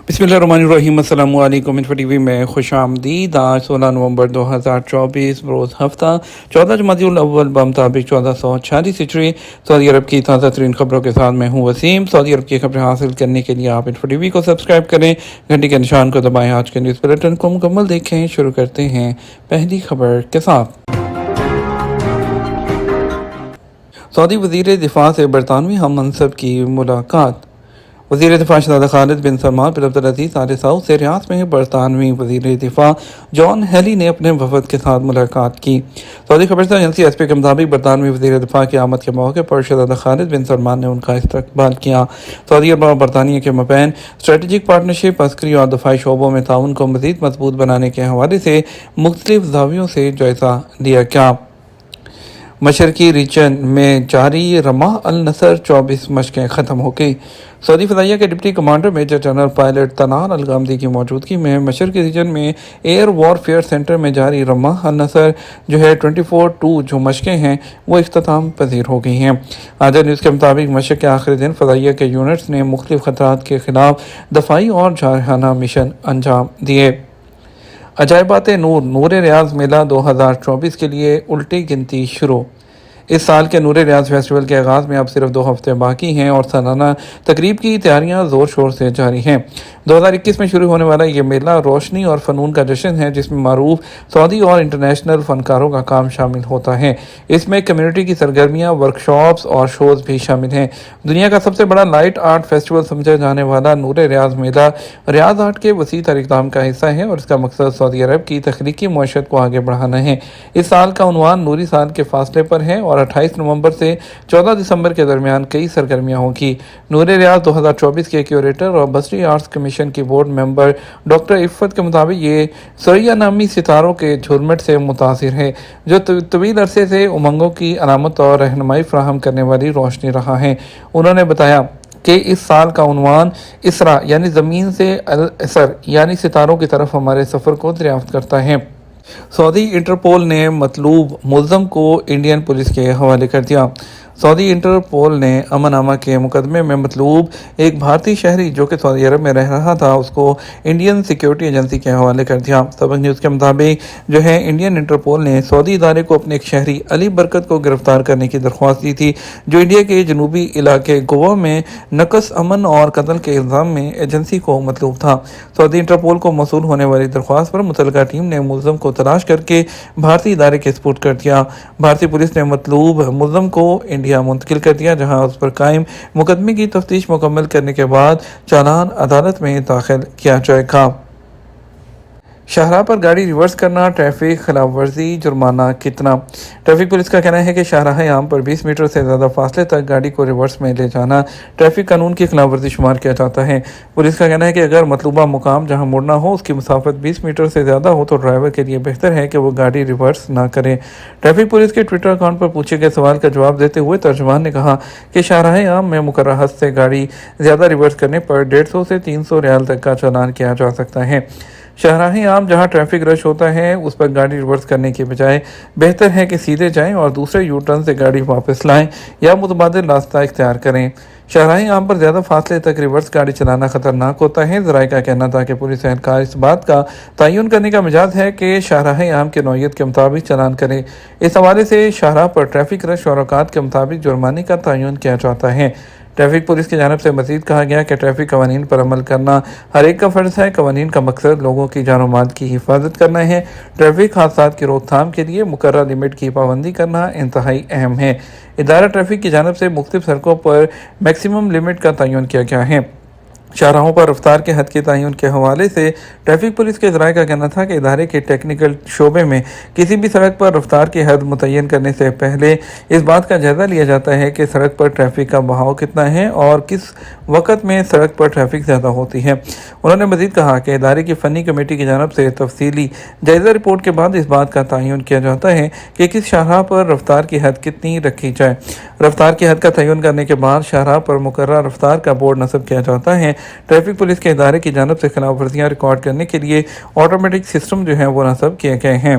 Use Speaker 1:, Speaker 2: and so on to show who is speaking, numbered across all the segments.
Speaker 1: बिस्मिल्लाहिर्रहमानिर्रहीम। अस्सलाम वालेकुम। इन्फो टीवी में खुश आमदीद। आज 16 नवंबर 2024 रोज़ हफ्ता 14 जमादिउल अव्वल बमुताबिक 1446 हिजरी सऊदी अरब की ताज़ा तरीन खबरों के साथ मैं हूँ वसीम। सऊदी अरब की खबरें हासिल करने के लिए आप इन्फो टीवी को सब्सक्राइब करें, घंटी के निशान को दबाएं। आज के न्यूज़ बुलेटिन को मुकम्मल देखें। शुरू करते हैं पहली खबर के साथ। सऊदी वज़ीर दिफा से बरतानवी हम मनसब की मुलाकात। वज़ीर दिफा शहज़ादा खालिद बिन सलमान बिन अब्दुल-अज़ीज़ आल सऊद से रियाद में बरतानवी वज़ीर दिफा जॉन हेली ने अपने वफ़द के साथ मुलाकात की। सऊदी खबरसां एजेंसी एसपी के मुताबिक बरतानवी वज़ीर दिफा की आमद के मौके पर शहज़ादा खालिद बिन सलमान ने उनका इस्तकबाल किया। सऊदी अरब और बरतानिया के मबैन स्ट्रेटजिक पार्टनरशिप, अस्करी और दफाई शोबों में ताउन को मज़ीद मजबूत बनाने के हवाले से मुख्तलिफ ज़ावियों से जायज़ा लिया गया। मशरकी रीजन में जारी रमाह अल नसर 24 मशकें ख़त्म हो गई। सऊदी फ़ज़ाइया के deputy commander major general pilot Tanar Al Ghamdi की मौजूदगी में मशरकी रीजन में एयर वॉरफेयर सेंटर में जारी रमाह अल नसर जो है 24-2 जो मशकें हैं वो इख्तिताम पजीर हो गई हैं। आज़ाद न्यूज़ के मुताबिक मशक के आखिरी दिन फ़ज़ाइया के यूनिट्स ने मुख्तलिफ ख़तरात के ख़िलाफ़ दफाई और जारहाना मिशन अंजाम दिए। अजायबात नूर रियाज मेला 2024 के लिए उल्टी गिनती शुरू। इस साल के नूर रियाज फेस्टिवल के आगाज़ में अब सिर्फ 2 हफ्ते बाकी हैं और सालाना तकरीब की तैयारियां ज़ोर शोर से जारी हैं। 2021 में शुरू होने वाला ये मेला रोशनी और फ़नून का जश्न है, जिसमें मारूफ सऊदी और इंटरनेशनल फ़नकारों का काम शामिल होता है। इसमें कम्युनिटी की सरगर्मियाँ, वर्कशॉप्स और शोज़ भी शामिल हैं। दुनिया का सबसे बड़ा लाइट आर्ट फेस्टिवल समझा जाने वाला नूर रियाज मेला रियाज आर्ट के वसी तर इक़दाम का हिस्सा है और इसका मकसद सऊदी अरब की तख्लीकी मईशत को आगे बढ़ाना है। इस साल का उन्वान नूरी साल के फासले पर है और 28 नवंबर से 14 दिसंबर के दरमियान कई सरगर्मियां होंगी। नूर रियाज 2024 के क्यूरेटर और बसरी आर्ट्स कमीशन की बोर्ड मेंबर डॉक्टर इफ़्फ़त के मुताबिक ये सुरैया नामी सितारों के झुरमट से मुतासिर है, जो तवील अरसे से उमंगों की अलामत और रहनुमाई फराहम करने वाली रोशनी रहा है। उन्होंने बताया कि इस साल का उन्वान इसरा यानी ज़मीन से अल असर यानी सितारों की तरफ हमारे सफ़र को दरियाफ्त करता है। सऊदी इंटरपोल ने मतलूब मुल्ज़म को इंडियन पुलिस के हवाले कर दिया। सऊदी इंटरपोल ने अमनामा के मुकदमे में मतलूब एक भारतीय शहरी जो कि सऊदी अरब में रह रहा था उसको इंडियन सिक्योरिटी एजेंसी के हवाले कर दिया। सबक न्यूज़ के मुताबिक जो है इंडियन इंटरपोल ने सऊदी इदारे को अपने एक शहरी अली बरकत को गिरफ्तार करने की दरख्वास्त दी थी, जो इंडिया के जनूबी इलाके गोवा में नकस अमन और कत्ल के इल्ज़ाम में एजेंसी को मतलूब था। सऊदी इंटरपोल को मौसूल होने वाली दरख्वास्त पर मुतलका टीम ने मुल्ज़म को तलाश करके भारतीय इदारे के सपुर्द कर दिया। भारतीय पुलिस ने मतलूब मुल्ज़म को इंडिया मुंतकिल कर दिया, जहां उस पर कायम मुकदमे की तफ्तीश मुकम्मल करने के बाद चालान अदालत में दाखिल किया जाएगा। शाहराह पर गाड़ी रिवर्स करना, ट्रैफिक खिलाफ वर्जी, जुर्माना कितना। ट्रैफिक पुलिस का कहना है कि शाहराह आम पर 20 मीटर से ज़्यादा फासले तक गाड़ी को रिवर्स में ले जाना ट्रैफिक कानून की खिलाफ वर्जी शुमार किया जाता है। पुलिस का कहना है कि अगर मतलूबा मुकाम जहां मुड़ना हो उसकी मुसाफत 20 मीटर से ज़्यादा हो तो ड्राइवर के लिए बेहतर है कि वो गाड़ी रिवर्स ना करे। ट्रैफिक पुलिस के ट्विटर अकाउंट पर पूछे गए सवाल का जवाब देते हुए तर्जुमान ने कहा कि शाहराह आम में मुकर्रर हद से गाड़ी ज़्यादा रिवर्स करने पर 150 से 300 रियाल तक का चालान किया जा सकता है। शाहराह आम जहां ट्रैफिक रश होता है उस पर गाड़ी रिवर्स करने के बजाय बेहतर है कि सीधे जाएं और दूसरे यू टर्न से गाड़ी वापस लाएं या मुतबादिल रास्ता इख्तियार करें। शाहराह आम पर ज़्यादा फासले तक रिवर्स गाड़ी चलाना ख़तरनाक होता है। ज़राए का कहना था कि पुलिस एहलकार इस बात का तयन करने का मिजाज है कि शाहराह आम की नौयत के मुताबिक चालान करें। इस हवाले से शाहराह पर ट्रैफिक रश और औकात के मुताबिक जुर्माने का तयन किया जाता है। ट्रैफिक पुलिस की जानिब से मज़ीद कहा गया कि ट्रैफिक कवानीन पर अमल करना हर एक का फ़र्ज़ है। कवानीन का मकसद लोगों की जान और माल की हिफाजत करना है। ट्रैफिक हादसात की रोकथाम के लिए मुकर्रर लिमिट की पाबंदी करना इंतहाई अहम है। इदारा ट्रैफिक की जानिब से मुख्तलिफ सड़कों पर मैक्सिमम लिमिट का तयन किया गया है। शाहराहों पर रफ्तार के हद के तयन के हवाले से ट्रैफिक पुलिस के ज़राए का कहना था कि इदारे के टेक्निकल शोबे में किसी भी सड़क पर रफ्तार की हद मुतय्यन करने से पहले इस बात का जायज़ा लिया जाता है कि सड़क पर ट्रैफिक का बहाव कितना है और किस वक़्त में सड़क पर ट्रैफिक ज़्यादा होती है। उन्होंने मज़ीद कहा कि इदारे की फ़नी कमेटी की जानिब से तफसीली जायज़ा रिपोर्ट के बाद इस बात का तयन किया जाता है कि किस शाहराह पर रफ्तार की हद कितनी रखी जाए। रफ्तार की हद का तयन करने के बाद शाहराह पर मुकर्रर रफ्तार का बोर्ड नस्ब किया जाता है। ट्रैफिक पुलिस के इदारे की जानिब से खिलाफ वर्जियाँ रिकॉर्ड करने के लिए ऑटोमेटिक सिस्टम जो है वो नस्ब किए गए हैं।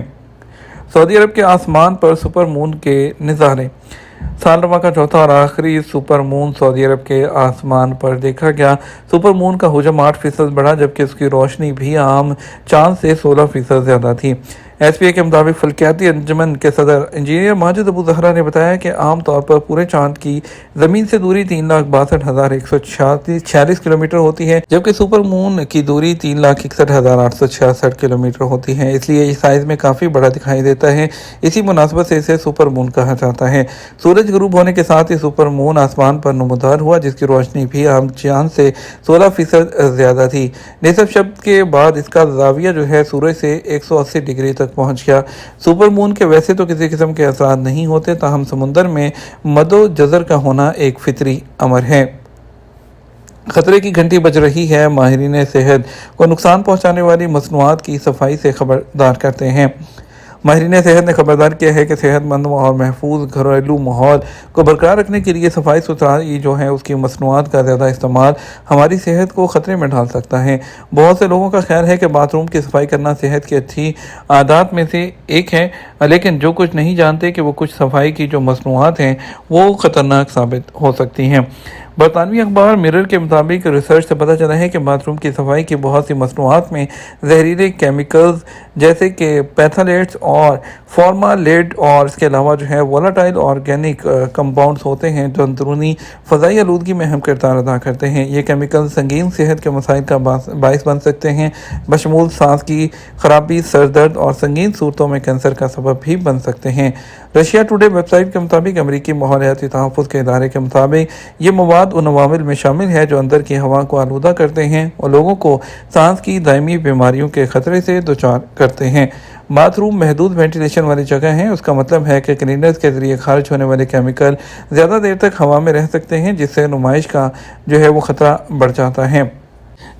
Speaker 1: सऊदी अरब के आसमान पर सुपर मून के नज़ारे। सालरमा का चौथा और आखिरी सुपर मून सऊदी अरब के आसमान पर देखा गया। सुपर मून का हुजम 8% बढ़ा, जबकि उसकी रोशनी भी आम चांद से 16% ज़्यादा थी। एसपीए के मुताबिक फल्कियाती अंजुमन के सदर इंजीनियर माजिद अबू जहरा ने बताया कि आम तौर पर पूरे चांद की ज़मीन से दूरी 3,62,146 किलोमीटर होती है, जबकि सुपर मून की दूरी 3,61,866 किलोमीटर होती है। इसलिए इस साइज़ में काफ़ी बड़ा दिखाई देता है। इसी मुनासबत से इसे सुपर मून कहा जाता है। सूरज गुरूब होने के साथ ही सुपर मून आसमान पर नमूदार हुआ, जिसकी रोशनी भी आम चांद से 16% ज़्यादा थी। निसब शब्द के बाद इसका जाविया जो है सूरज से 180 डिग्री तक पहुंच गया। सुपर मून के वैसे तो किसी किस्म के असरार नहीं होते, ताहम समुंदर में मदो जज़र का होना एक फितरी अमर है। खतरे की घंटी बज रही है। माहिरीन सेहत को नुकसान पहुंचाने वाली मसनूआत की सफाई से खबरदार करते हैं। माहिरीन सेहत ने खबरदार किया है कि सेहतमंद और महफूज घरेलू माहौल को बरकरार रखने के लिए सफाई सुथराई जो है उसकी मसनूआत का ज़्यादा इस्तेमाल हमारी सेहत को ख़तरे में डाल सकता है। बहुत से लोगों का ख्याल है कि बाथरूम की सफाई करना सेहत की अच्छी आदत में से एक है, लेकिन जो कुछ नहीं जानते कि वो कुछ सफाई की जो मसनूआत हैं वो ख़तरनाक साबित हो सकती हैं। बरतानवी अखबार मिरर के मुताबिक रिसर्च से पता चला है कि बाथरूम की सफाई की बहुत सी मसनूआत में जहरीले केमिकल्स जैसे कि पैथालेट्स और फॉर्मालेड और इसके अलावा जो है वोलाटाइल ऑर्गेनिक कंपाउंड्स होते हैं जो अंदरूनी फ़ज़ाई आलूदगी में अहम किरदार अदा करते हैं। ये केमिकल संगीन सेहत के मसाइल का बाइस बन सकते हैं, बशमूल सांस की खराबी, सर दर्द और संगीन सूरतों में कैंसर का सबब भी बन सकते हैं। रशिया टुडे वेबसाइट के मुताबिक अमरीकी माहौलियाती तहफ़्फ़ुज़ के इदारे के मुताबिक ये मवाद उन अवामिल में शामिल है जो अंदर की हवा को आलूदा करते हैं और लोगों को सांस की दायमी बीमारियों के खतरे से दुचार करते हैं। बाथरूम महदूद वेंटिलेशन वाली जगह है, उसका मतलब है कि क्लीनर्स के ज़रिए खारिज होने वाले केमिकल ज़्यादा देर तक हवा में रह सकते हैं, जिससे नुमाइश का जो है वो ख़तरा बढ़ जाता है।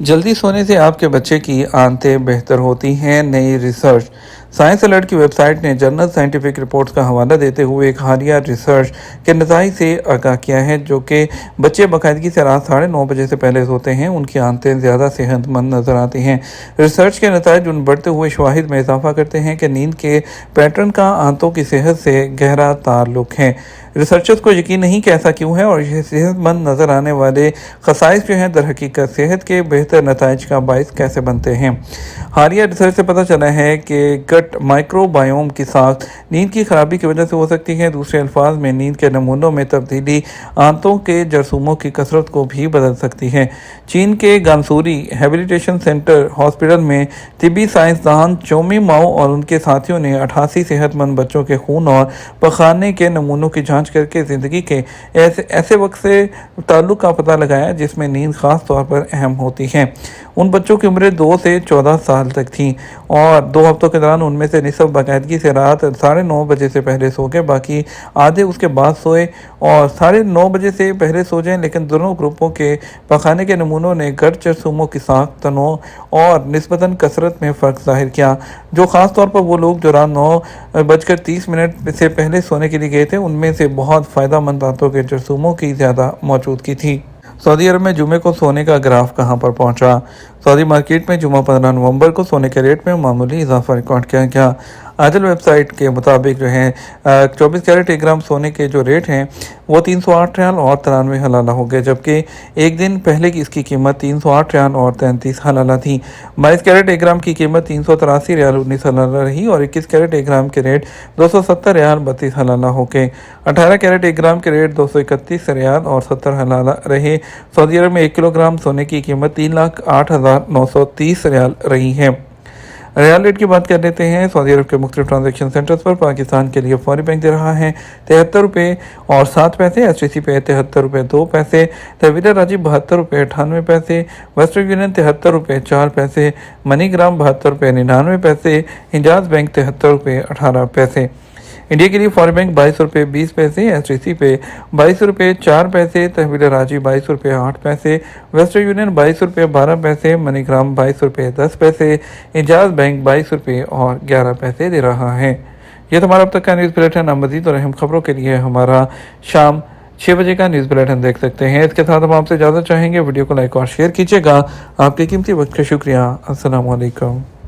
Speaker 1: जल्दी सोने से आपके बच्चे की आंतें बेहतर होती हैं। नई रिसर्च साइंस अलर्ट की वेबसाइट ने जर्नल साइंटिफिक रिपोर्ट्स का हवाला देते हुए एक हालिया रिसर्च के नतीजे से आगाह किया है जो कि बच्चे बाकायदगी से रात 9:30 बजे से पहले सोते हैं, उनकी आंतें ज़्यादा सेहतमंद नजर आती हैं। रिसर्च के नतीजे उन बढ़ते हुए शवाहिद में इजाफा करते हैं कि नींद के पैटर्न का आंतों की सेहत से गहरा ताल्लुक है। रिसर्चर्स को यकीन नहीं कि ऐसा क्यों है और ये सेहतमंद नज़र आने वाले खसाइस जो हैं दर हकीकत सेहत के बेहतर नताइज का बाइस कैसे बनते हैं। हालिया रिसर्च से पता चला है कि गट माइक्रोबायोम की साख नींद की खराबी की वजह से हो सकती है। दूसरे अल्फाज में नींद के नमूनों में तब्दीली आंतों के जरसूमों की कसरत को भी बदल सकती है। चीन के गांसुरी हैबिलिटेशन सेंटर हॉस्पिटल में तिबी साइंसदान चोमी माओ और उनके साथियों ने 88 सेहतमंद बच्चों के खून और पखाने के नमूनों की जांच करके ज़िंदगी के ऐसे वक्त से ताल्लुक का पता लगाया जिसमें नींद ख़ास तौर पर अहम होती है। उन बच्चों की उम्रें 2 से 14 साल तक थी और 2 हफ्तों के दौरान उनमें से निसब बाकायदगी से रात 9:30 बजे से पहले सो गए, बाकी आधे उसके बाद सोए और 9:30 बजे से पहले सो जाएं। लेकिन दोनों ग्रुपों के पखाने के नमूनों ने गट जरसूमों की साख, तनों और निस्बतन कसरत में फ़र्क ज़ाहिर किया। जो ख़ास तौर पर वो लोग जो रात 9:30 से पहले सोने के लिए गए थे उनमें से बहुत फ़ायदा मंद आंतों के जरसूमों की ज़्यादा मौजूदगी थी। सऊदी अरब में जुमे को सोने का ग्राफ कहां पर पहुंचा। सऊदी मार्केट में जुमा 15 नवंबर को सोने के रेट में मामूली इजाफा रिकॉर्ड किया गया। आदिल वेबसाइट के मुताबिक जो है 24 कैरेट 1 ग्राम सोने के जो रेट हैं वो 308 रियाल और 93 हलाला हो गए, जबकि एक दिन पहले की इसकी कीमत 308 रियाल और 33 हलाला थी। 22 कैरेट 1 ग्राम की कीमत 383 रियाल 19 हलाला रही और 21 कैरेट 1 ग्राम के रेट 270 रियाल 32 हलाला हो गए। 18 कैरेट 1 ग्राम के रेट 231 रियाल और 70 हलाला रहे। सऊदी अरब में 1 किलोग्राम सोने की कीमत 3,08,930 रियाल रही है। रियाल रेट की बात कर लेते हैं। सऊदी अरब के मुख्तलिफ ट्रांजेक्शन सेंटर्स पर पाकिस्तान के लिए फौरी बैंक दे रहा है 73 रुपये और 7 पैसे, STC पे 73 रुपये 2 पैसे, तहवील राजी 72 रुपये 98 पैसे, वेस्टर्न यूनियन 73 रुपये 4 पैसे, मनीग्राम 72 रुपये 99 पैसे, हिजाज बैंक 73 रुपये 18 पैसे। इंडिया के लिए फॉरेन बैंक 22 रुपये 20 पैसे, STC पे 22 रुपये 4 पैसे, तहवील राजी 22 रुपये 8 पैसे, वेस्टर्न यूनियन 22 रुपये 12 पैसे, मनीग्राम 22 रुपये 10 पैसे, इजाज बैंक 22 रुपये और 11 पैसे दे रहा है। यह हमारा अब तक का न्यूज़ बुलेटिन। मज़ीद और अहम खबरों के लिए हमारा शाम 6 बजे का न्यूज़ बुलेटिन देख सकते हैं। इसके साथ हम आपसे इजाज़त चाहेंगे। वीडियो को लाइक और शेयर कीजिएगा। आपके कीमती वक्त का शुक्रिया। अस्सलाम वालेकुम।